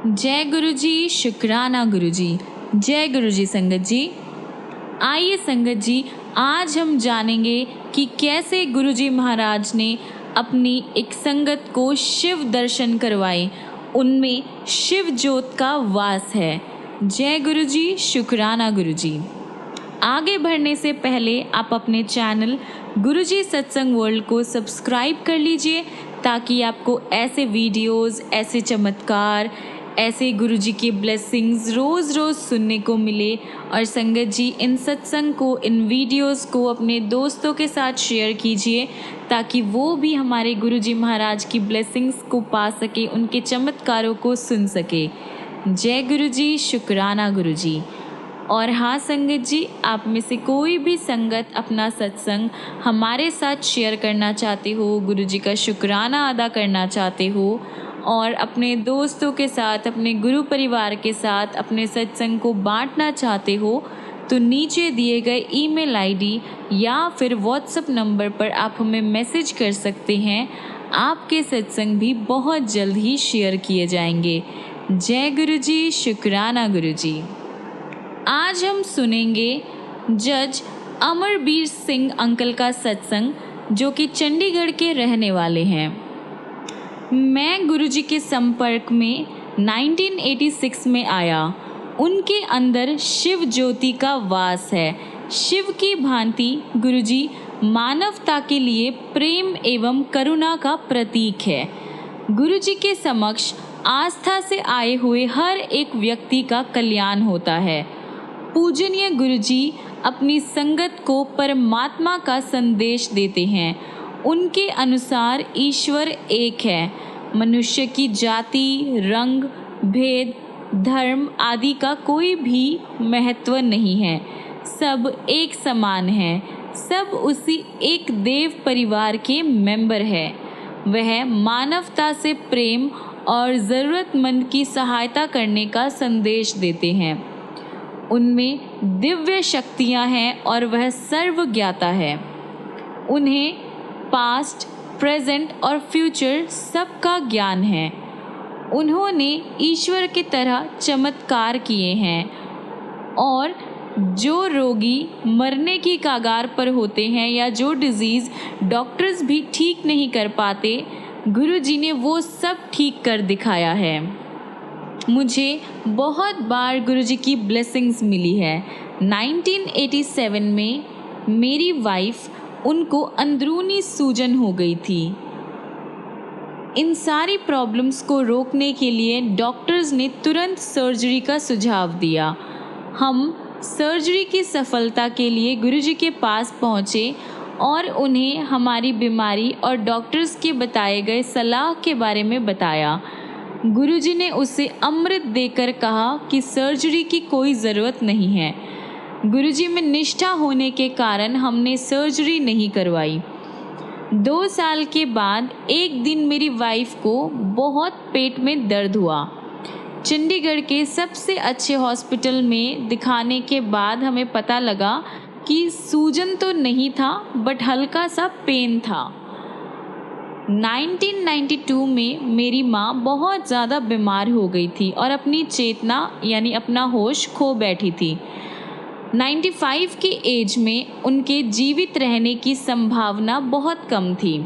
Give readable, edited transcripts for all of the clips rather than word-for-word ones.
जय गुरु जी, शुक्राना गुरु जी। जय गुरु जी संगत जी। आइए संगत जी, आज हम जानेंगे कि कैसे गुरु जी महाराज ने अपनी एक संगत को शिव दर्शन करवाए, उनमें शिव ज्योत का वास है। जय गुरु जी, शुक्राना गुरु जी। आगे बढ़ने से पहले आप अपने चैनल गुरुजी सत्संग वर्ल्ड को सब्सक्राइब कर लीजिए, ताकि आपको ऐसे वीडियोस, ऐसे चमत्कार, ऐसे गुरुजी की ब्लेसिंग्स रोज़ रोज़ सुनने को मिले। और संगत जी, इन सत्संग को, इन वीडियोस को अपने दोस्तों के साथ शेयर कीजिए, ताकि वो भी हमारे गुरुजी महाराज की ब्लेसिंग्स को पा सके, उनके चमत्कारों को सुन सके। जय गुरु जी, शुक्राना गुरु जी। और हाँ संगत जी, आप में से कोई भी संगत अपना सत्संग हमारे साथ शेयर करना चाहते हो, गुरु जी का शुक्राना अदा करना चाहते हो और अपने दोस्तों के साथ, अपने गुरु परिवार के साथ अपने सत्संग को बांटना चाहते हो, तो नीचे दिए गए ईमेल आईडी या फिर व्हाट्सएप नंबर पर आप हमें मैसेज कर सकते हैं। आपके सत्संग भी बहुत जल्द ही शेयर किए जाएंगे। जय गुरु जी, शुक्राना गुरु जी। आज हम सुनेंगे जज अमरबीर सिंह अंकल का सत्संग, जो कि चंडीगढ़ के रहने वाले हैं। मैं गुरुजी के संपर्क में 1986 में आया। उनके अंदर शिव ज्योति का वास है। शिव की भांति गुरुजी मानवता के लिए प्रेम एवं करुणा का प्रतीक है। गुरुजी के समक्ष आस्था से आए हुए हर एक व्यक्ति का कल्याण होता है। पूजनीय गुरुजी अपनी संगत को परमात्मा का संदेश देते हैं। उनके अनुसार ईश्वर एक है। मनुष्य की जाति, रंग, भेद, धर्म आदि का कोई भी महत्व नहीं है। सब एक समान हैं। सब उसी एक देव परिवार के मेंबर हैं। वह मानवता से प्रेम और ज़रूरतमंद की सहायता करने का संदेश देते हैं। उनमें दिव्य शक्तियां हैं और वह सर्वज्ञाता है। उन्हें पास्ट, प्रेजेंट और फ्यूचर सबका ज्ञान है। उन्होंने ईश्वर की तरह चमत्कार किए हैं और जो रोगी मरने की कगार पर होते हैं या जो डिजीज़ डॉक्टर्स भी ठीक नहीं कर पाते, गुरुजी ने वो सब ठीक कर दिखाया है। मुझे बहुत बार गुरुजी की ब्लेसिंग्स मिली है। 1987 में मेरी वाइफ, उनको अंदरूनी सूजन हो गई थी। इन सारी प्रॉब्लम्स को रोकने के लिए डॉक्टर्स ने तुरंत सर्जरी का सुझाव दिया। हम सर्जरी की सफलता के लिए गुरुजी के पास पहुँचे और उन्हें हमारी बीमारी और डॉक्टर्स के बताए गए सलाह के बारे में बताया। गुरुजी ने उसे अमृत देकर कहा कि सर्जरी की कोई ज़रूरत नहीं है। गुरुजी में निष्ठा होने के कारण हमने सर्जरी नहीं करवाई। 2 साल के बाद एक दिन मेरी वाइफ को बहुत पेट में दर्द हुआ। चंडीगढ़ के सबसे अच्छे हॉस्पिटल में दिखाने के बाद हमें पता लगा कि सूजन तो नहीं था, बट हल्का सा पेन था। 1992 में मेरी माँ बहुत ज़्यादा बीमार हो गई थी और अपनी चेतना यानी अपना होश खो बैठी थी। 95 की एज में उनके जीवित रहने की संभावना बहुत कम थी।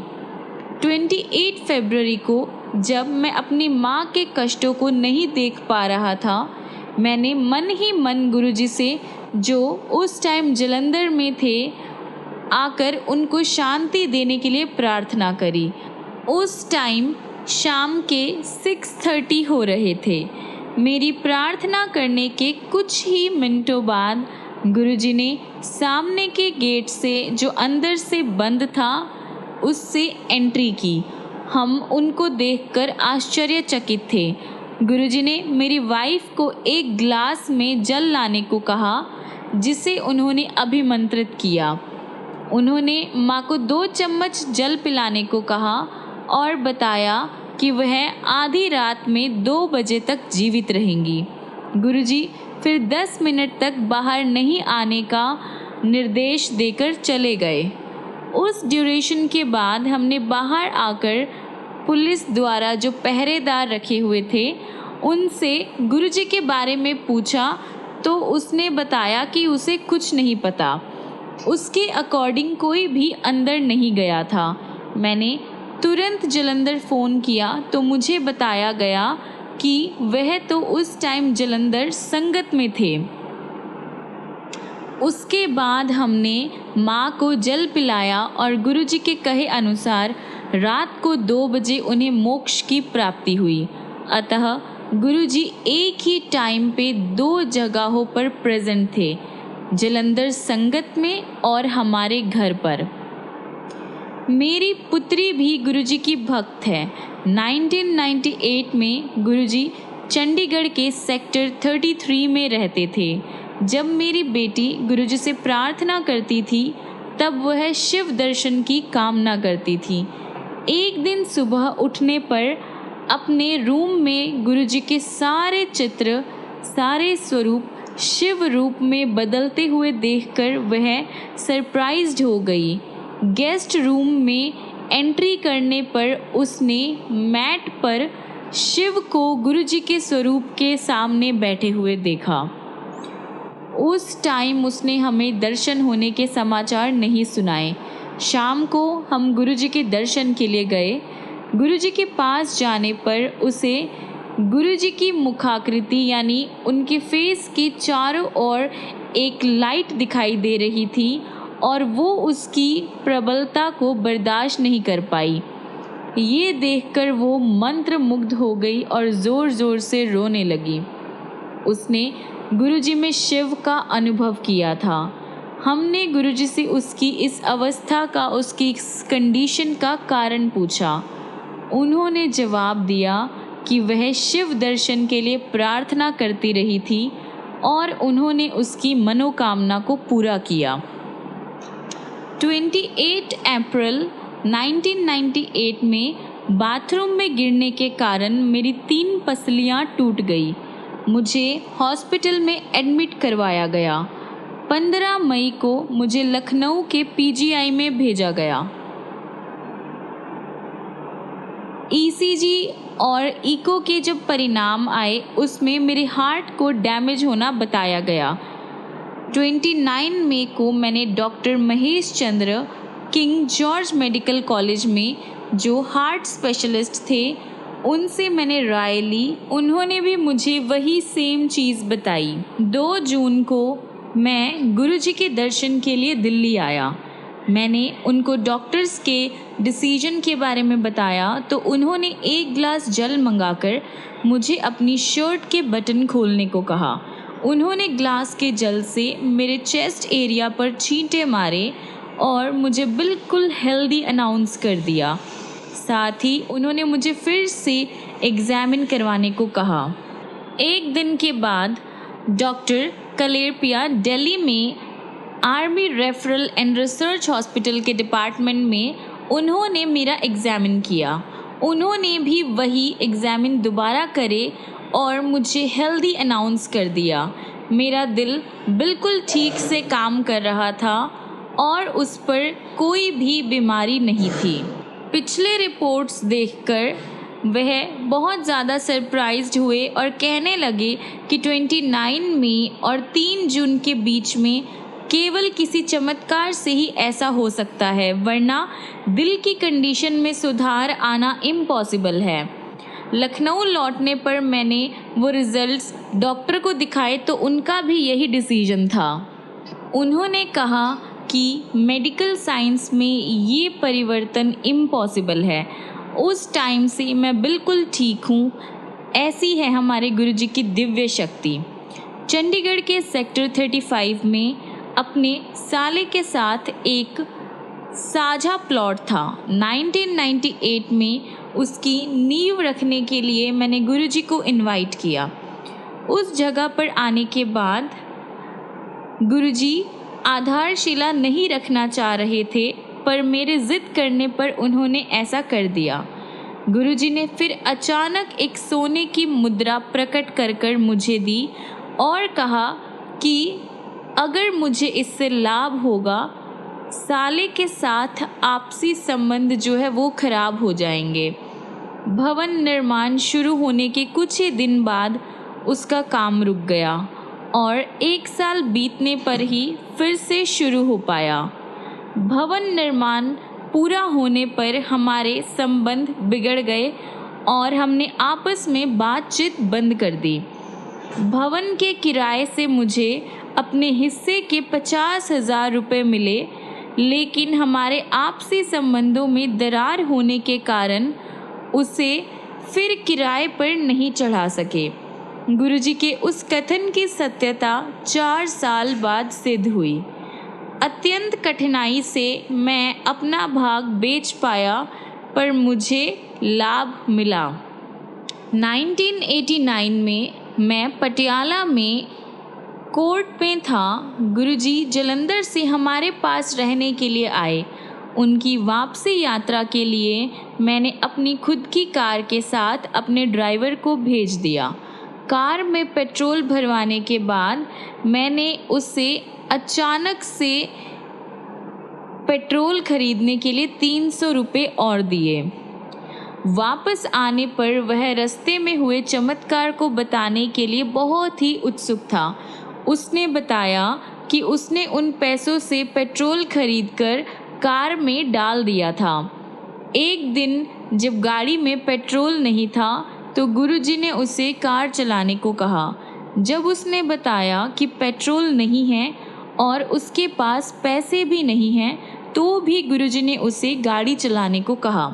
28 फरवरी को जब मैं अपनी माँ के कष्टों को नहीं देख पा रहा था, मैंने मन ही मन गुरुजी से, जो उस टाइम जलंधर में थे, आकर उनको शांति देने के लिए प्रार्थना करी। उस टाइम शाम के 6:30 हो रहे थे। मेरी प्रार्थना करने के कुछ ही मिनटों बाद गुरुजी ने सामने के गेट से, जो अंदर से बंद था, उससे एंट्री की। हम उनको देखकर आश्चर्यचकित थे। गुरुजी ने मेरी वाइफ को एक गिलास में जल लाने को कहा, जिसे उन्होंने अभिमंत्रित किया। उन्होंने माँ को 2 चम्मच जल पिलाने को कहा और बताया कि वह आधी रात में 2 बजे तक जीवित रहेंगी। गुरुजी फिर 10 मिनट तक बाहर नहीं आने का निर्देश देकर चले गए। उस ड्यूरेशन के बाद हमने बाहर आकर पुलिस द्वारा जो पहरेदार रखे हुए थे, उनसे गुरुजी के बारे में पूछा तो उसने बताया कि उसे कुछ नहीं पता, उसके अकॉर्डिंग कोई भी अंदर नहीं गया था। मैंने तुरंत जलंधर फ़ोन किया तो मुझे बताया गया कि वह तो उस टाइम जलंधर संगत में थे। उसके बाद हमने माँ को जल पिलाया और गुरुजी के कहे अनुसार रात को 2 बजे उन्हें मोक्ष की प्राप्ति हुई। अतः गुरुजी एक ही टाइम पे 2 जगहों पर प्रेजेंट थे, जलंधर संगत में और हमारे घर पर। मेरी पुत्री भी गुरुजी की भक्त है। 1998 में गुरुजी चंडीगढ़ के सेक्टर 33 में रहते थे। जब मेरी बेटी गुरुजी से प्रार्थना करती थी तब वह शिव दर्शन की कामना करती थी। एक दिन सुबह उठने पर अपने रूम में गुरुजी के सारे चित्र, सारे स्वरूप शिव रूप में बदलते हुए देखकर वह सरप्राइज्ड हो गई। गेस्ट रूम में एंट्री करने पर उसने मैट पर शिव को गुरुजी के स्वरूप के सामने बैठे हुए देखा। उस टाइम उसने हमें दर्शन होने के समाचार नहीं सुनाए। शाम को हम गुरुजी के दर्शन के लिए गए। गुरुजी के पास जाने पर उसे गुरुजी की मुखाकृति यानी उनके फेस के चारों ओर एक लाइट दिखाई दे रही थी और वो उसकी प्रबलता को बर्दाश्त नहीं कर पाई। ये देखकर वो मंत्रमुग्ध हो गई और ज़ोर ज़ोर से रोने लगी। उसने गुरुजी में शिव का अनुभव किया था। हमने गुरुजी से उसकी इस अवस्था का, उसकी इस कंडीशन का कारण पूछा। उन्होंने जवाब दिया कि वह शिव दर्शन के लिए प्रार्थना करती रही थी और उन्होंने उसकी मनोकामना को पूरा किया। 28 अप्रैल 1998 में बाथरूम में गिरने के कारण मेरी 3 पसलियाँ टूट गई। मुझे हॉस्पिटल में एडमिट करवाया गया। 15 मई को मुझे लखनऊ के पीजीआई में भेजा गया। ईसीजी और इको के जब परिणाम आए उसमें मेरे हार्ट को डैमेज होना बताया गया। 29 मई को मैंने doctor Mahesh Chandra king George medical college में जो हार्ट स्पेशलिस्ट थे उनसे मैंने राय ली। उन्होंने भी मुझे वही सेम चीज़ बताई। 2 जून को मैं गुरुजी के दर्शन के लिए दिल्ली आया। मैंने उनको डॉक्टर्स के डिसीजन के बारे में बताया तो उन्होंने 1 गिलास जल मंगाकर मुझे अपनी शर्ट के बटन खोलने को कहा। उन्होंने ग्लास के जल से मेरे चेस्ट एरिया पर छींटे मारे और मुझे बिल्कुल हेल्दी अनाउंस कर दिया। साथ ही उन्होंने मुझे फिर से एग्ज़ामिन करवाने को कहा। 1 दिन के बाद डॉक्टर कलेरपिया दिल्ली में army referral and research hospital के डिपार्टमेंट में उन्होंने मेरा एग्ज़ामिन किया। उन्होंने भी वही एग्ज़ामिन दोबारा करे और मुझे हेल्दी अनाउंस कर दिया। मेरा दिल बिल्कुल ठीक से काम कर रहा था और उस पर कोई भी बीमारी नहीं थी। पिछले रिपोर्ट्स देखकर वह बहुत ज़्यादा सरप्राइज्ड हुए और कहने लगे कि 29 मई और 3 जून के बीच में केवल किसी चमत्कार से ही ऐसा हो सकता है, वरना दिल की कंडीशन में सुधार आना इम्पॉसिबल है। लखनऊ लौटने पर मैंने वो रिज़ल्ट्स डॉक्टर को दिखाए तो उनका भी यही डिसीजन था। उन्होंने कहा कि मेडिकल साइंस में ये परिवर्तन इम्पॉसिबल है। उस टाइम से मैं बिल्कुल ठीक हूँ। ऐसी है हमारे गुरुजी की दिव्य शक्ति। चंडीगढ़ के सेक्टर 35 में अपने साले के साथ एक साझा प्लॉट था। 1998 में उसकी नींव रखने के लिए मैंने गुरुजी को इनवाइट किया। उस जगह पर आने के बाद गुरुजी आधारशिला नहीं रखना चाह रहे थे, पर मेरे ज़िद करने पर उन्होंने ऐसा कर दिया। गुरुजी ने फिर अचानक एक सोने की मुद्रा प्रकट कर मुझे दी और कहा कि अगर मुझे इससे लाभ होगा, साले के साथ आपसी संबंध जो है वो खराब हो जाएंगे। भवन निर्माण शुरू होने के कुछ ही दिन बाद उसका काम रुक गया और 1 साल बीतने पर ही फिर से शुरू हो पाया। भवन निर्माण पूरा होने पर हमारे संबंध बिगड़ गए और हमने आपस में बातचीत बंद कर दी। भवन के किराए से मुझे अपने हिस्से के 50,000 रुपये मिले, लेकिन हमारे आपसी संबंधों में दरार होने के कारण उसे फिर किराए पर नहीं चढ़ा सके। गुरुजी के उस कथन की सत्यता 4 साल बाद सिद्ध हुई। अत्यंत कठिनाई से मैं अपना भाग बेच पाया, पर मुझे लाभ मिला। 1989 में मैं पटियाला में कोर्ट में था। गुरुजी जालंधर से हमारे पास रहने के लिए आए। उनकी वापसी यात्रा के लिए मैंने अपनी खुद की कार के साथ अपने ड्राइवर को भेज दिया। कार में पेट्रोल भरवाने के बाद मैंने उसे अचानक से पेट्रोल खरीदने के लिए 300 रुपये और दिए। वापस आने पर वह रास्ते में हुए चमत्कार को बताने के लिए बहुत ही उत्सुक था। उसने बताया कि उसने उन पैसों से पेट्रोल खरीदकर कार में डाल दिया था। एक दिन जब गाड़ी में पेट्रोल नहीं था तो गुरुजी ने उसे कार चलाने को कहा। जब उसने बताया कि पेट्रोल नहीं है और उसके पास पैसे भी नहीं हैं, तो भी गुरुजी ने उसे गाड़ी चलाने को कहा।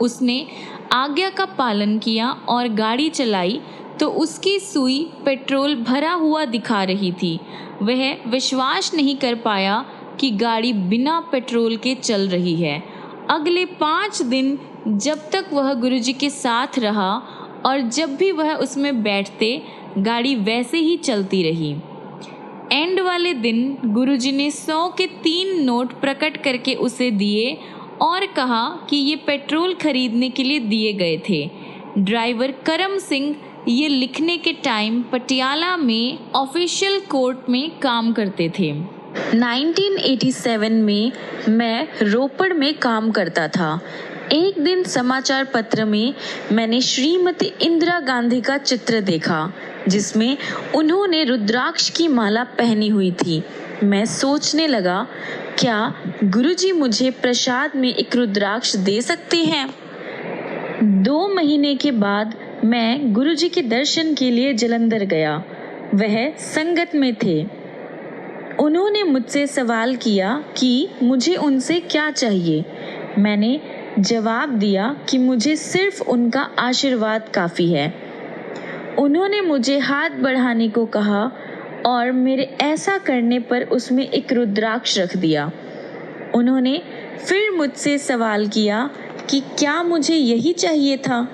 उसने आज्ञा का पालन किया और गाड़ी चलाई तो उसकी सुई पेट्रोल भरा हुआ दिखा रही थी। वह विश्वास नहीं कर पाया कि गाड़ी बिना पेट्रोल के चल रही है। अगले 5 दिन जब तक वह गुरुजी के साथ रहा और जब भी वह उसमें बैठते, गाड़ी वैसे ही चलती रही। एंड वाले दिन गुरुजी ने 100 के 3 नोट प्रकट करके उसे दिए और कहा कि ये पेट्रोल खरीदने के लिए दिए गए थे। ड्राइवर करम सिंह ये लिखने के टाइम पटियाला में ऑफिशियल कोर्ट में काम करते थे। 1987 में मैं रोपड़ में काम करता था। एक दिन समाचार पत्र में मैंने श्रीमती इंदिरा गांधी का चित्र देखा, जिसमें उन्होंने रुद्राक्ष की माला पहनी हुई थी। मैं सोचने लगा, क्या गुरुजी मुझे प्रसाद में एक रुद्राक्ष दे सकते हैं? 2 महीने के बाद मैं गुरुजी के दर्शन के लिए जालंधर गया। वह संगत में थे। उन्होंने मुझसे सवाल किया कि मुझे उनसे क्या चाहिए। मैंने जवाब दिया कि मुझे सिर्फ उनका आशीर्वाद काफ़ी है। उन्होंने मुझे हाथ बढ़ाने को कहा और मेरे ऐसा करने पर उसमें एक रुद्राक्ष रख दिया। उन्होंने फिर मुझसे सवाल किया कि क्या मुझे यही चाहिए था।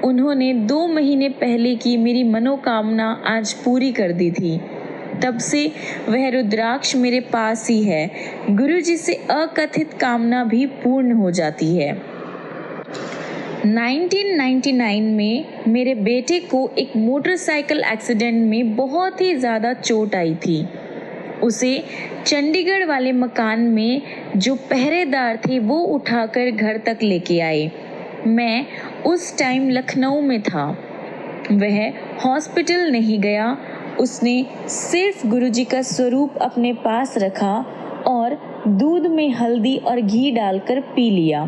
उन्होंने 2 महीने पहले की मेरी मनोकामना आज पूरी कर दी थी। तब से वह रुद्राक्ष मेरे पास ही है। गुरुजी से अकथित कामना भी पूर्ण हो जाती है। 1999 में मेरे बेटे को एक मोटरसाइकिल एक्सीडेंट में बहुत ही ज़्यादा चोट आई थी। उसे चंडीगढ़ वाले मकान में जो पहरेदार थे वो उठाकर घर तक लेके आए। मैं उस टाइम लखनऊ में था। वह हॉस्पिटल नहीं गया। उसने सिर्फ गुरुजी का स्वरूप अपने पास रखा और दूध में हल्दी और घी डालकर पी लिया।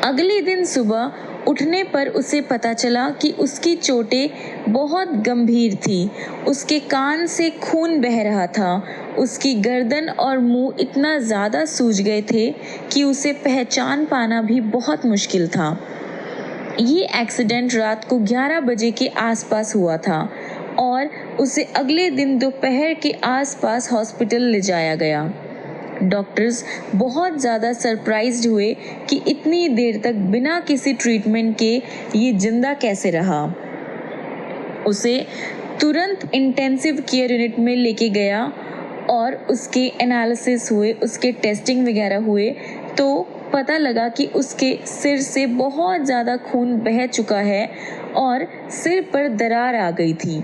अगले दिन सुबह उठने पर उसे पता चला कि उसकी चोटें बहुत गंभीर थी। उसके कान से खून बह रहा था। उसकी गर्दन और मुंह इतना ज़्यादा सूज गए थे कि उसे पहचान पाना भी बहुत मुश्किल था। ये एक्सीडेंट रात को 11 बजे के आसपास हुआ था और उसे अगले दिन दोपहर के आसपास हॉस्पिटल ले जाया गया। डॉक्टर्स बहुत ज़्यादा सरप्राइज्ड हुए कि इतनी देर तक बिना किसी ट्रीटमेंट के ये जिंदा कैसे रहा। उसे तुरंत इंटेंसिव केयर यूनिट में लेके गया और उसके एनालिसिस हुए, उसके टेस्टिंग वगैरह हुए तो पता लगा कि उसके सिर से बहुत ज़्यादा खून बह चुका है और सिर पर दरार आ गई थी।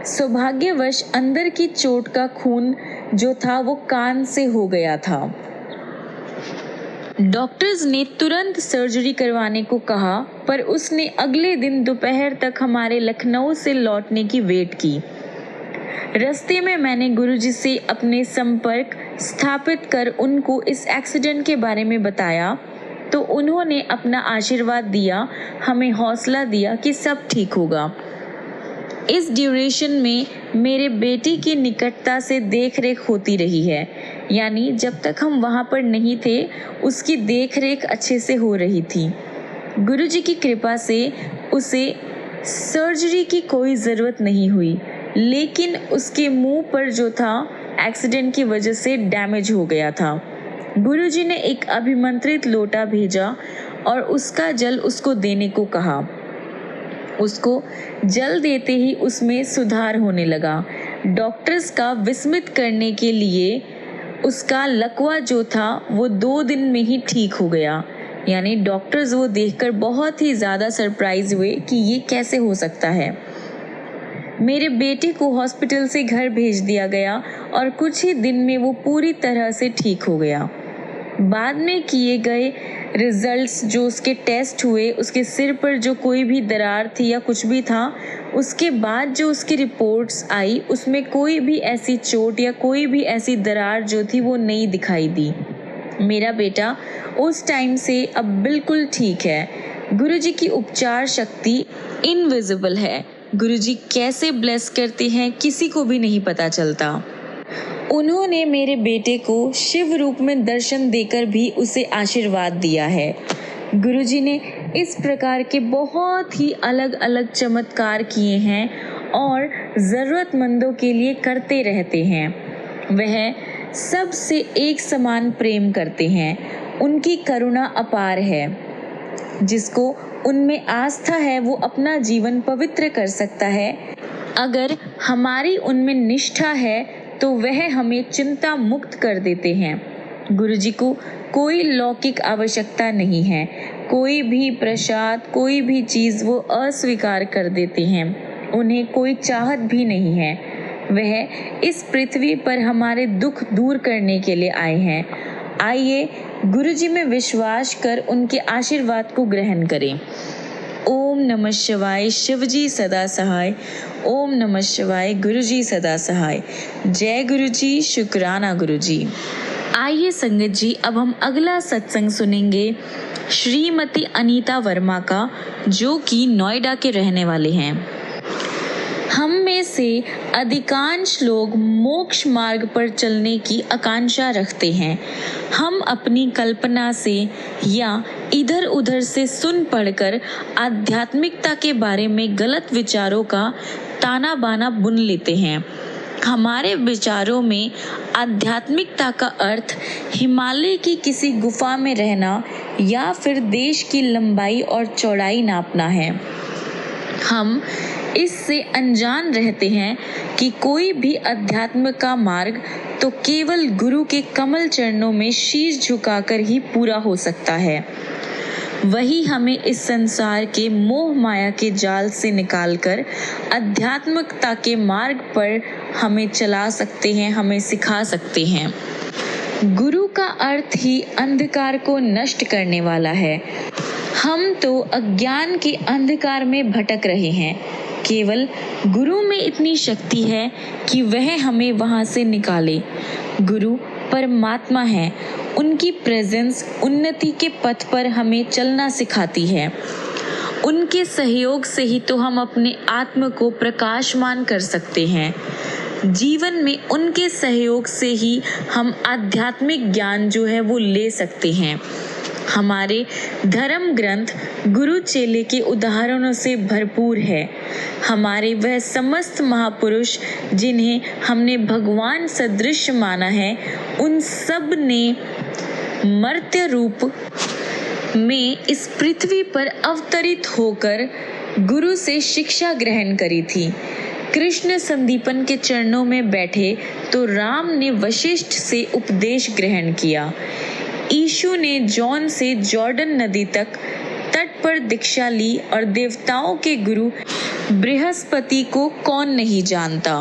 सौभाग्यवश अंदर की चोट का खून जो था वो कान से हो गया था। डॉक्टर्स ने तुरंत सर्जरी करवाने को कहा, पर उसने अगले दिन दोपहर तक हमारे लखनऊ से लौटने की वेट की। रास्ते में मैंने गुरुजी से अपने संपर्क स्थापित कर उनको इस एक्सीडेंट के बारे में बताया, तो उन्होंने अपना आशीर्वाद दिया, हमें हौसला दिया कि सब ठीक होगा। इस ड्यूरेशन में मेरे बेटे की निकटता से देख रेख होती रही है, यानी जब तक हम वहाँ पर नहीं थे उसकी देख रेख अच्छे से हो रही थी। गुरुजी की कृपा से उसे सर्जरी की कोई ज़रूरत नहीं हुई, लेकिन उसके मुंह पर जो था एक्सीडेंट की वजह से डैमेज हो गया था। गुरुजी ने एक अभिमंत्रित लोटा भेजा और उसका जल उसको देने को कहा। उसको जल देते ही उसमें सुधार होने लगा। डॉक्टर्स का विस्मित करने के लिए उसका लकवा जो था वो 2 दिन में ही ठीक हो गया। यानी डॉक्टर्स वो देखकर बहुत ही ज़्यादा सरप्राइज हुए कि ये कैसे हो सकता है। मेरे बेटे को हॉस्पिटल से घर भेज दिया गया और कुछ ही दिन में वो पूरी तरह से ठीक हो गया। बाद में किए गए रिजल्ट्स जो उसके टेस्ट हुए, उसके सिर पर जो कोई भी दरार थी या कुछ भी था, उसके बाद जो उसकी रिपोर्ट्स आई उसमें कोई भी ऐसी चोट या कोई भी ऐसी दरार जो थी वो नहीं दिखाई दी। मेरा बेटा उस टाइम से अब बिल्कुल ठीक है। गुरुजी की उपचार शक्ति इनविजिबल है। गुरुजी कैसे ब्लेस करते हैं किसी को भी नहीं पता चलता। उन्होंने मेरे बेटे को शिव रूप में दर्शन देकर भी उसे आशीर्वाद दिया है। गुरुजी ने इस प्रकार के बहुत ही अलग अलग चमत्कार किए हैं और ज़रूरतमंदों के लिए करते रहते हैं। वह सबसे एक समान प्रेम करते हैं। उनकी करुणा अपार है। जिसको उनमें आस्था है वो अपना जीवन पवित्र कर सकता है। अगर हमारी उनमें निष्ठा है तो वह हमें चिंता मुक्त कर देते हैं। गुरुजी को कोई लौकिक आवश्यकता नहीं है। कोई भी प्रसाद, कोई भी चीज़ वो अस्वीकार कर देते हैं। उन्हें कोई चाहत भी नहीं है। वह इस पृथ्वी पर हमारे दुख दूर करने के लिए आए हैं। आइए गुरुजी में विश्वास कर उनके आशीर्वाद को ग्रहण करें। ओम नमः शिवाय, शिवजी सदा सहाय। ओम नमः शिवाय, गुरुजी सदा सहाय। जय गुरुजी, शुक्राना गुरुजी। आइए संगत जी, अब हम अगला सत्संग सुनेंगे श्रीमती अनीता वर्मा का, जो कि नोएडा के रहने वाले हैं। हम में से अधिकांश लोग मोक्ष मार्ग पर चलने की आकांक्षा रखते हैं। हम अपनी कल्पना से या इधर उधर से सुन पढ़कर आध्यात्मिकता के बारे में गलत विचारों का ताना बाना बुन लेते हैं। हमारे विचारों में आध्यात्मिकता का अर्थ हिमालय की किसी गुफा में रहना या फिर देश की लंबाई और चौड़ाई नापना है। हम इससे अनजान रहते हैं कि कोई भी अध्यात्म का मार्ग तो केवल गुरु के कमल चरणों में शीश झुकाकर ही पूरा हो सकता है। वही हमें इस संसार के मोह माया के जाल से निकालकर आध्यात्मिकता के मार्ग पर हमें चला सकते हैं, हमें सिखा सकते हैं। गुरु का अर्थ ही अंधकार को नष्ट करने वाला है। हम तो अज्ञान के अंधकार में भटक रहे हैं। केवल गुरु में इतनी शक्ति है कि वह हमें वहां से निकाले। गुरु परमात्मा है। उनकी प्रेजेंस उन्नति के पथ पर हमें चलना सिखाती है। उनके सहयोग से ही तो हम अपने आत्म को प्रकाशमान कर सकते हैं। जीवन में उनके सहयोग से ही हम आध्यात्मिक ज्ञान जो है वो ले सकते हैं। हमारे धर्म ग्रंथ गुरु चेले के उदाहरणों से भरपूर है। हमारे वह समस्त महापुरुष जिन्हें हमने भगवान सदृश माना है, उन सब ने मर्त्य रूप में इस पृथ्वी पर अवतरित होकर गुरु से शिक्षा ग्रहण करी थी। कृष्ण संदीपन के चरणों में बैठे तो राम ने वशिष्ठ से उपदेश ग्रहण किया। यीशु ने जॉन से जॉर्डन नदी तक तट पर दीक्षा ली और देवताओं के गुरु बृहस्पति को कौन नहीं जानता।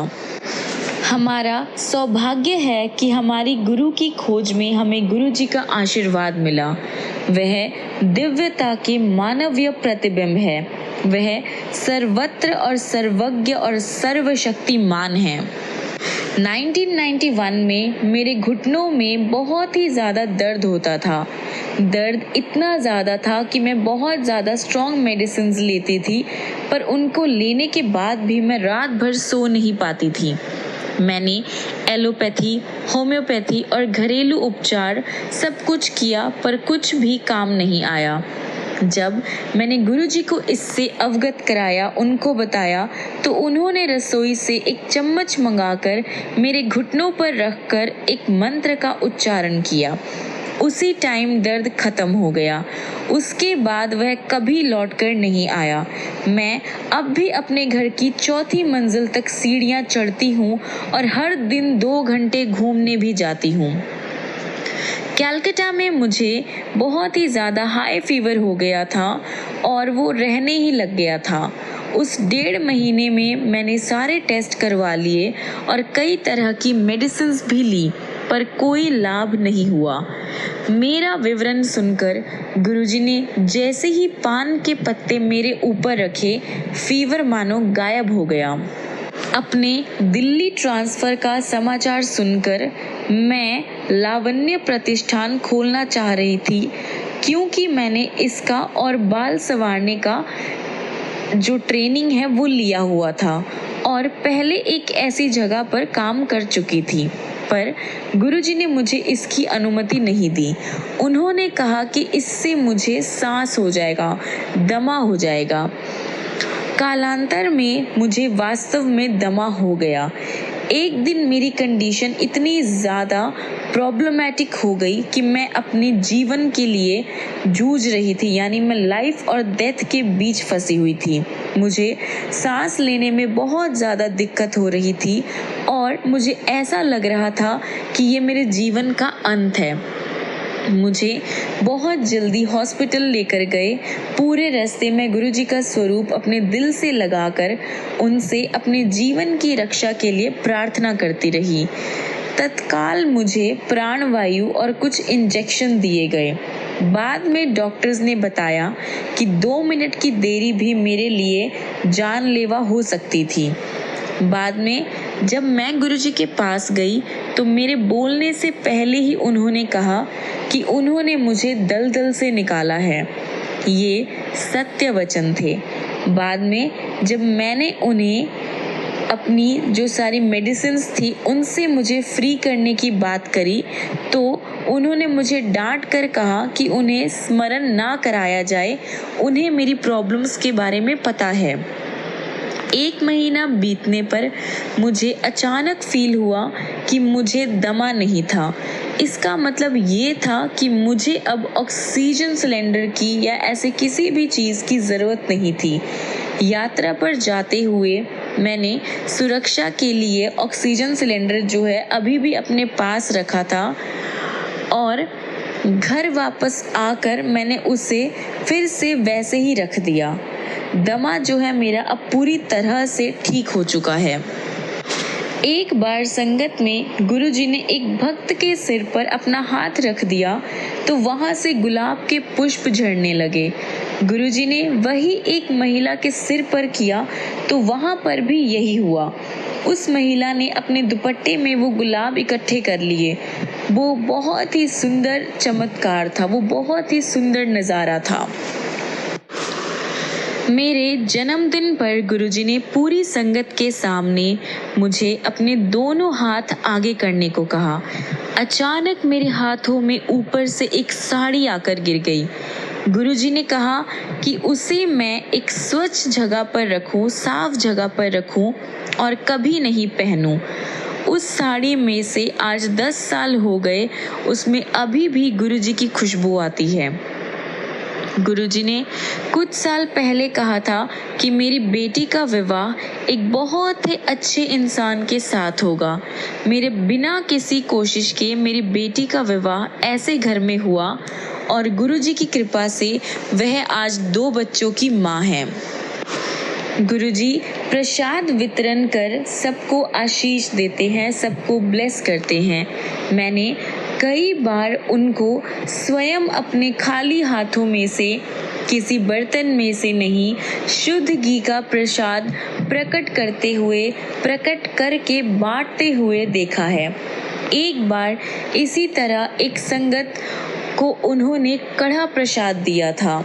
हमारा सौभाग्य है कि हमारी गुरु की खोज में हमें गुरु जी का आशीर्वाद मिला। वह दिव्यता के मानवीय प्रतिबिंब है। वह सर्वत्र और सर्वज्ञ और सर्वशक्तिमान है। 1991 में मेरे घुटनों में बहुत ही ज़्यादा दर्द होता था। दर्द इतना ज़्यादा था कि मैं बहुत ज़्यादा स्ट्रॉन्ग मेडिसिन्स लेती थी, पर उनको लेने के बाद भी मैं रात भर सो नहीं पाती थी। मैंने एलोपैथी, होम्योपैथी और घरेलू उपचार सब कुछ किया, पर कुछ भी काम नहीं आया। जब मैंने गुरुजी को इससे अवगत कराया, उनको बताया, तो उन्होंने रसोई से एक चम्मच मंगाकर मेरे घुटनों पर रखकर एक मंत्र का उच्चारण किया। उसी टाइम दर्द खत्म हो गया। उसके बाद वह कभी लौटकर नहीं आया। मैं अब भी अपने घर की 4थी मंजिल तक सीढ़ियाँ चढ़ती हूँ और हर दिन 2 घंटे घूमने भी जाती हूँ। कलकत्ता में मुझे बहुत ही ज़्यादा हाई फीवर हो गया था और वो रहने ही लग गया था। उस 1.5 महीने में मैंने सारे टेस्ट करवा लिए और कई तरह की मेडिसिन्स भी ली, पर कोई लाभ नहीं हुआ। मेरा विवरण सुनकर गुरुजी ने जैसे ही पान के पत्ते मेरे ऊपर रखे, फीवर मानो गायब हो गया। अपने दिल्ली ट्रांसफ़र का समाचार सुनकर मैं लावण्य प्रतिष्ठान खोलना चाह रही थी, क्योंकि मैंने इसका और बाल संवारने का जो ट्रेनिंग है वो लिया हुआ था और पहले एक ऐसी जगह पर काम कर चुकी थी, पर गुरुजी ने मुझे इसकी अनुमति नहीं दी। उन्होंने कहा कि इससे मुझे सांस हो जाएगा, दमा हो जाएगा। कालांतर में मुझे वास्तव में दमा हो गया। एक दिन मेरी कंडीशन इतनी ज़्यादा प्रॉब्लमेटिक हो गई कि मैं अपने जीवन के लिए जूझ रही थी, यानी मैं लाइफ और डेथ के बीच फंसी हुई थी। मुझे सांस लेने में बहुत ज़्यादा दिक्कत हो रही थी और मुझे ऐसा लग रहा था कि ये मेरे जीवन का अंत है। मुझे बहुत जल्दी हॉस्पिटल लेकर गए। पूरे रास्ते में गुरुजी का स्वरूप अपने दिल से लगाकर उनसे अपने जीवन की रक्षा के लिए प्रार्थना करती रही। तत्काल मुझे प्राणवायु और कुछ इंजेक्शन दिए गए। बाद में डॉक्टर्स ने बताया कि 2 मिनट की देरी भी मेरे लिए जानलेवा हो सकती थी। बाद में जब मैं गुरुजी के पास गई तो मेरे बोलने से पहले ही उन्होंने कहा कि उन्होंने मुझे दलदल से निकाला है। ये सत्य वचन थे। बाद में जब मैंने उन्हें अपनी जो सारी मेडिसिन्स थी उनसे मुझे फ्री करने की बात करी, तो उन्होंने मुझे डांट कर कहा कि उन्हें स्मरण ना कराया जाए, उन्हें मेरी प्रॉब्लम्स के बारे में पता है। 1 महीना बीतने पर मुझे अचानक फील हुआ कि मुझे दमा नहीं था। इसका मतलब ये था कि मुझे अब ऑक्सीजन सिलेंडर की या ऐसे किसी भी चीज़ की ज़रूरत नहीं थी। यात्रा पर जाते हुए मैंने सुरक्षा के लिए ऑक्सीजन सिलेंडर जो है अभी भी अपने पास रखा था और घर वापस आकर मैंने उसे फिर से वैसे ही रख दिया। दमा जो है मेरा अब पूरी तरह से ठीक हो चुका है। एक बार संगत में गुरुजी ने एक भक्त के सिर पर अपना हाथ रख दिया तो वहां से गुलाब के पुष्प झड़ने लगे। गुरुजी ने वही एक महिला के सिर पर किया तो वहां पर भी यही हुआ। उस महिला ने अपने दुपट्टे में वो गुलाब इकट्ठे कर लिए। वो बहुत ही सुंदर चमत्कार था, वो बहुत ही सुंदर नज़ारा था। मेरे जन्मदिन पर गुरुजी ने पूरी संगत के सामने मुझे अपने दोनों हाथ आगे करने को कहा। अचानक मेरे हाथों में ऊपर से एक साड़ी आकर गिर गई। गुरुजी ने कहा कि उसे मैं एक स्वच्छ जगह पर रखूं, साफ जगह पर रखूं और कभी नहीं पहनूं। उस साड़ी में से आज 10 साल हो गए, उसमें अभी भी गुरुजी की खुशबू आती है। गुरुजी ने कुछ साल पहले कहा था कि मेरी बेटी का विवाह एक बहुत ही अच्छे इंसान के साथ होगा। मेरे बिना किसी कोशिश के मेरी बेटी का विवाह ऐसे घर में हुआ और गुरुजी की कृपा से वह आज 2 बच्चों की माँ है। गुरुजी प्रसाद वितरण कर सबको आशीष देते हैं, सबको ब्लेस करते हैं। मैंने कई बार उनको स्वयं अपने खाली हाथों में से किसी बर्तन में से नहीं, शुद्ध घी का प्रसाद प्रकट करके बांटते हुए देखा है। एक बार इसी तरह एक संगत को उन्होंने कड़ा प्रसाद दिया था।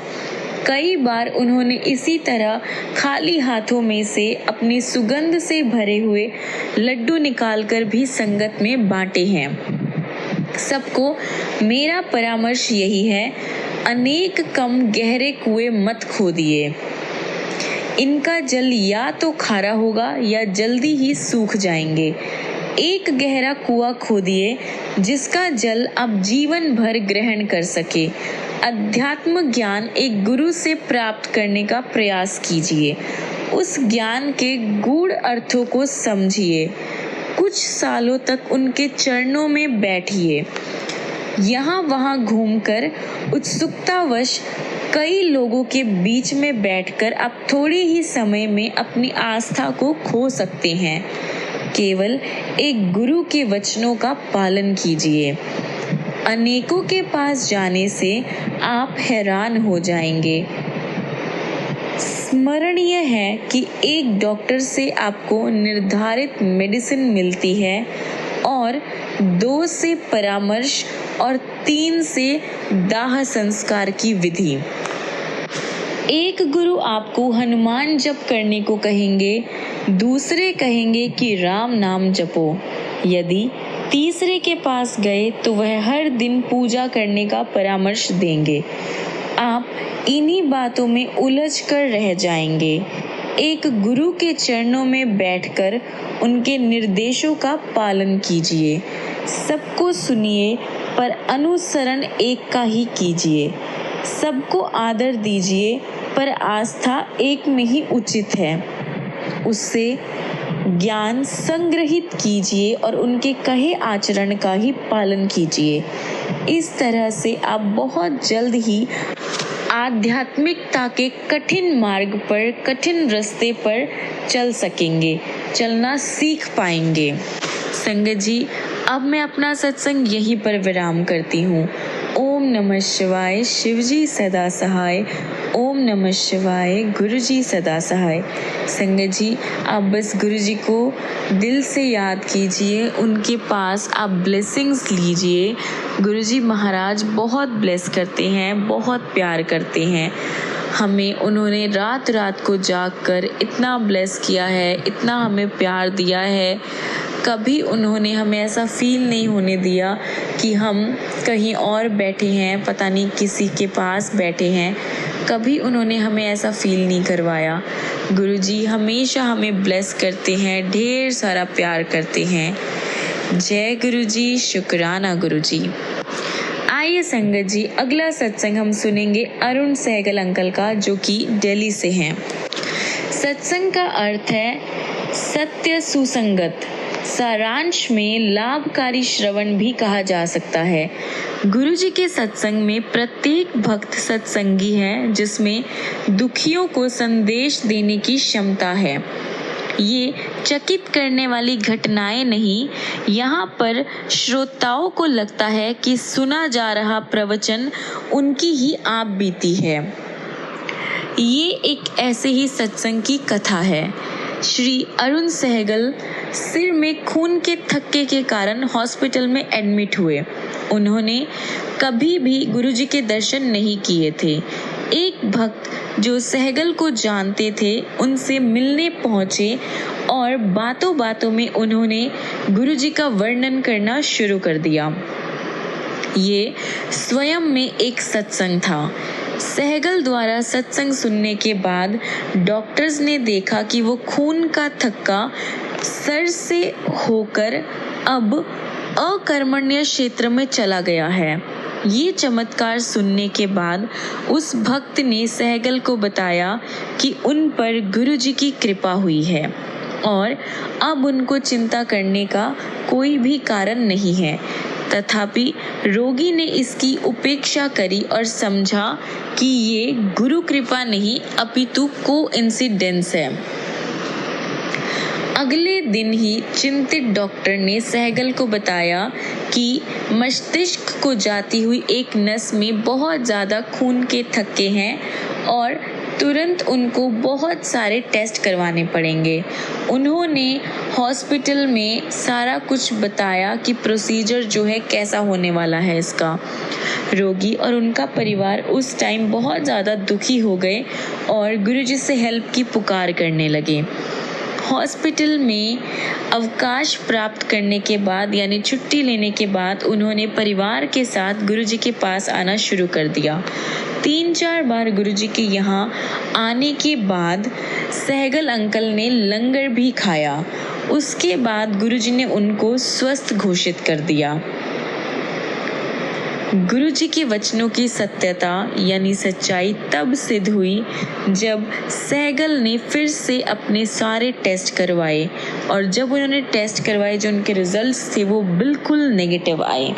कई बार उन्होंने इसी तरह खाली हाथों में से अपनी सुगंध से भरे हुए लड्डू निकालकर भी संगत में बांटे हैं। सबको मेरा परामर्श यही है, अनेक कम गहरे कुएं मत खोदिए। इनका जल या तो खारा होगा या जल्दी ही सूख जाएंगे। एक गहरा कुआं खोदिए जिसका जल आप जीवन भर ग्रहण कर सके। अध्यात्म ज्ञान एक गुरु से प्राप्त करने का प्रयास कीजिए। उस ज्ञान के गूढ़ अर्थों को समझिए। कुछ सालों तक उनके चरणों में बैठिए। यहाँ वहाँ घूमकर उत्सुकतावश कई लोगों के बीच में बैठकर आप थोड़े ही समय में अपनी आस्था को खो सकते हैं। केवल एक गुरु के वचनों का पालन कीजिए। अनेकों के पास जाने से आप हैरान हो जाएंगे। स्मरणीय है कि एक डॉक्टर से आपको निर्धारित मेडिसिन मिलती है और 2 से परामर्श और 3 से दाह संस्कार की विधि। एक गुरु आपको हनुमान जप करने को कहेंगे, दूसरे कहेंगे कि राम नाम जपो। यदि तीसरे के पास गए तो वह हर दिन पूजा करने का परामर्श देंगे। आप इन्हीं बातों में उलझ कर रह जाएंगे। एक गुरु के चरणों में बैठकर उनके निर्देशों का पालन कीजिए। सबको सुनिए पर अनुसरण एक का ही कीजिए। सबको आदर दीजिए पर आस्था एक में ही उचित है। उससे ज्ञान संग्रहित कीजिए और उनके कहे आचरण का ही पालन कीजिए। इस तरह से आप बहुत जल्द ही आध्यात्मिकता के कठिन मार्ग पर, कठिन रास्ते पर चलना सीख पाएंगे। संगत जी, अब मैं अपना सत्संग यहीं पर विराम करती हूँ। ओम नमः शिवाय, शिवजी सदा सहाय। ओम नमः शिवाय, गुरुजी सदा सहाय। संगत जी, आप बस गुरुजी को दिल से याद कीजिए, उनके पास आप ब्लेसिंग्स लीजिए। गुरुजी महाराज बहुत ब्लेस करते हैं, बहुत प्यार करते हैं हमें। उन्होंने रात रात को जाग कर इतना ब्लेस किया है, इतना हमें प्यार दिया है। कभी उन्होंने हमें ऐसा फील नहीं होने दिया कि हम कहीं और बैठे हैं, पता नहीं किसी के पास बैठे हैं। कभी उन्होंने हमें ऐसा फील नहीं करवाया। गुरुजी हमेशा हमें ब्लेस करते हैं, ढेर सारा प्यार करते हैं। जय गुरुजी, शुक्राना गुरुजी। आइए संगत जी, अगला सत्संग हम सुनेंगे अरुण सहगल अंकल का, जो कि दिल्ली से हैं। सत्संग का अर्थ है सत्य सुसंगत। सारांश में लाभकारी श्रवण भी कहा जा सकता है। गुरुजी के सत्संग में प्रत्येक भक्त सत्संगी है, जिसमें दुखियों को संदेश देने की क्षमता है। ये चकित करने वाली घटनाएं नहीं, यहाँ पर श्रोताओं को लगता है कि सुना जा रहा प्रवचन उनकी ही आप बीती है। ये एक ऐसे ही सत्संग की कथा है। श्री अरुण सहगल सिर में खून के थक्के के कारण हॉस्पिटल में एडमिट हुए। उन्होंने कभी भी गुरुजी के दर्शन नहीं किए थे। एक भक्त जो सहगल को जानते थे, उनसे मिलने पहुंचे और बातों बातों में उन्होंने गुरुजी का वर्णन करना शुरू कर दिया। ये स्वयं में एक सत्संग था। सहगल द्वारा सत्संग सुनने के बाद डॉक्टर्स ने देखा कि वो खून का थक्का सर से होकर अब अकर्मण्य क्षेत्र में चला गया है। ये चमत्कार सुनने के बाद उस भक्त ने सहगल को बताया कि उन पर गुरुजी की कृपा हुई है और अब उनको चिंता करने का कोई भी कारण नहीं है। तथापि रोगी ने इसकी उपेक्षा करी और समझा कि ये गुरु कृपा नहीं अपितु कोइंसिडेंस है। अगले दिन ही चिंतित डॉक्टर ने सहगल को बताया कि मस्तिष्क को जाती हुई एक नस में बहुत ज़्यादा खून के थक्के हैं और तुरंत उनको बहुत सारे टेस्ट करवाने पड़ेंगे। उन्होंने हॉस्पिटल में सारा कुछ बताया कि प्रोसीजर जो है कैसा होने वाला है इसका। रोगी और उनका परिवार उस टाइम बहुत ज़्यादा दुखी हो गए और गुरुजी से हेल्प की पुकार करने लगे। हॉस्पिटल में अवकाश प्राप्त करने के बाद यानी छुट्टी लेने के बाद उन्होंने परिवार के साथ गुरुजी के पास आना शुरू कर दिया। 3-4 बार गुरुजी के यहाँ आने के बाद सहगल अंकल ने लंगर भी खाया। उसके बाद गुरुजी ने उनको स्वस्थ घोषित कर दिया। गुरुजी के वचनों की सत्यता यानी सच्चाई तब सिद्ध हुई जब सहगल ने फिर से अपने सारे टेस्ट करवाए और जब उन्होंने टेस्ट करवाए जो उनके रिजल्ट्स थे वो बिल्कुल नेगेटिव आए।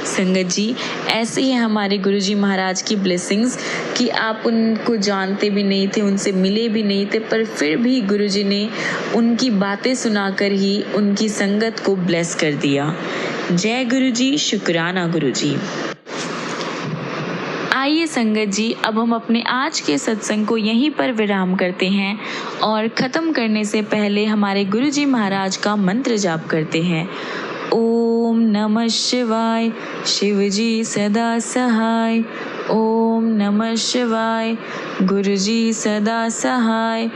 संगत जी, ऐसे ही हमारे गुरुजी महाराज की ब्लेसिंग्स कि आप उनको जानते भी नहीं थे, उनसे मिले भी नहीं थे, पर फिर भी गुरुजी ने उनकी बातें सुनाकर ही उनकी संगत को ब्लेस कर दिया। जय गुरुजी, शुक्राना गुरुजी। आइए संगत जी, अब हम अपने आज के सत्संग को यहीं पर विराम करते हैं और ख़त्म करने से पहले हमारे गुरुजी महाराज का मंत्र जाप करते हैं। ओम नमः शिवाय, शिवजी सदा सहाय। ओम नमः शिवाय, गुरुजी सदा सहाय।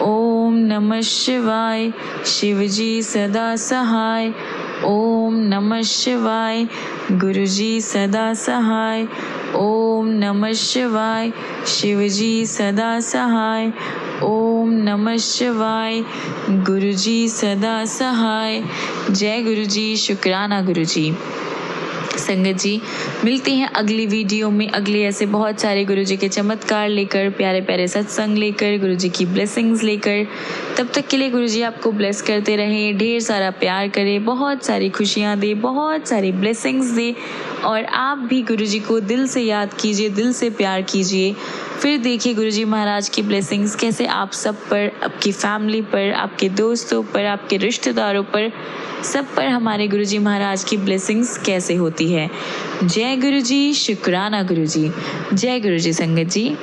ओम नमः शिवाय, शिवजी सदा सहाय। ओम नमः शिवाय, गुरुजी सदा सहाय। ओम नमः शिवाय, शिवजी सदा सहाय। ओम नमः शिवाय, गुरुजी सदा सहाय। जय गुरुजी, शुक्राना गुरुजी। संगत जी, मिलते हैं अगली वीडियो में अगले ऐसे बहुत सारे गुरुजी के चमत्कार लेकर, प्यारे प्यारे सत्संग लेकर, गुरुजी की ब्लेसिंग्स लेकर। तब तक के लिए गुरुजी आपको ब्लेस करते रहें, ढेर सारा प्यार करें, बहुत सारी खुशियाँ दे, बहुत सारी ब्लेसिंग्स दे और आप भी गुरुजी को दिल से याद कीजिए, दिल से प्यार कीजिए। फिर देखिए गुरुजी महाराज की ब्लेसिंग्स कैसे आप सब पर, आपकी फैमिली पर, आपके दोस्तों पर, आपके रिश्तेदारों पर, सब पर हमारे गुरुजी महाराज की ब्लेसिंग्स कैसे होती है। जय गुरुजी, शुक्राना गुरुजी। जय गुरुजी संगत जी।